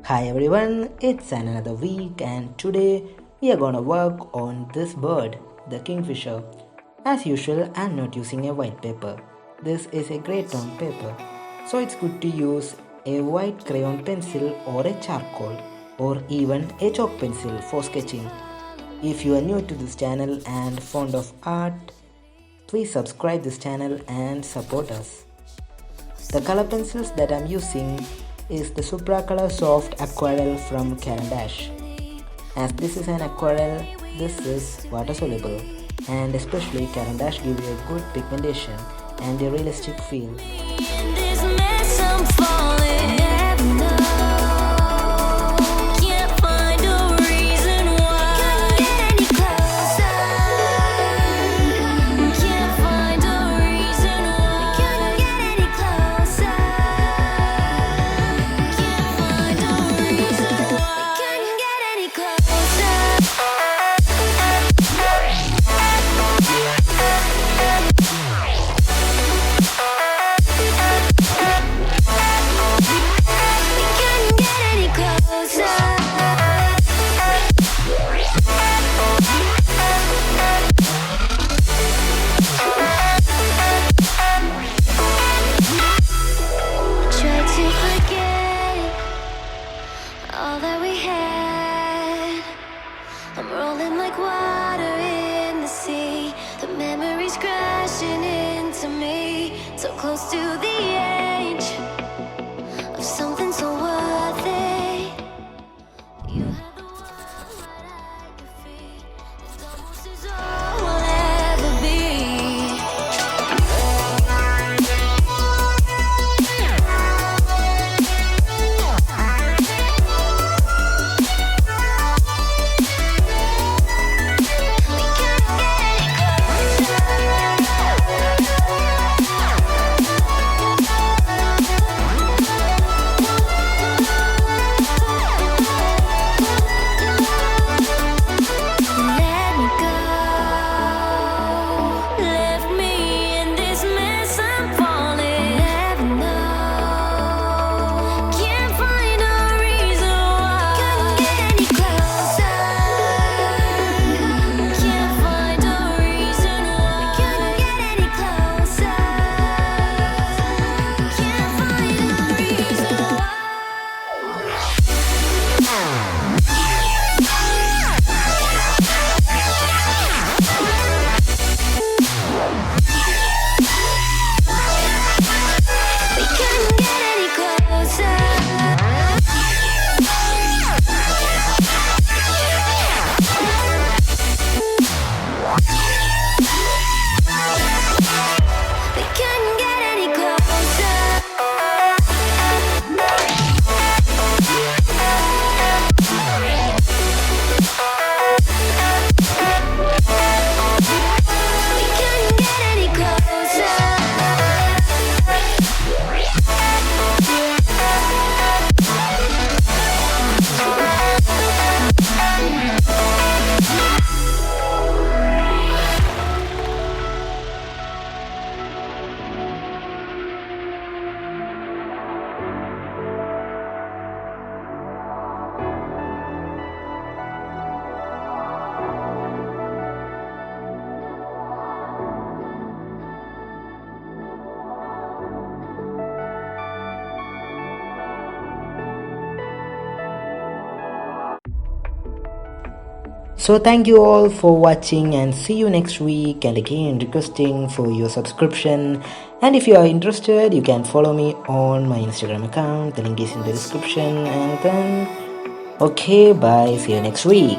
Hi everyone, it's another week and today we are gonna work on this bird, the Kingfisher. As usual, I'm not using a white paper. This is a grey tone paper, so it's good to use a white crayon pencil or a charcoal or even a chalk pencil for sketching. If you are new to this channel and fond of art, please subscribe this channel and support us. The color pencils that I'm using is the Supracolor Soft Aquarelle from Caran. As this is an aquarelle, this is water soluble, and especially Caran gives you a good pigmentation and a realistic feel. All that we had, I'm rolling like water in the sea. The memories crashing into me, so close to the edge of something so worth it. You have the world at your feet. This almost is all we'll ever be. So thank you all for watching and see you next week, and again requesting for your subscription, and if you are interested you can follow me on my Instagram account, the link is in the description, and then okay, bye, see you next week.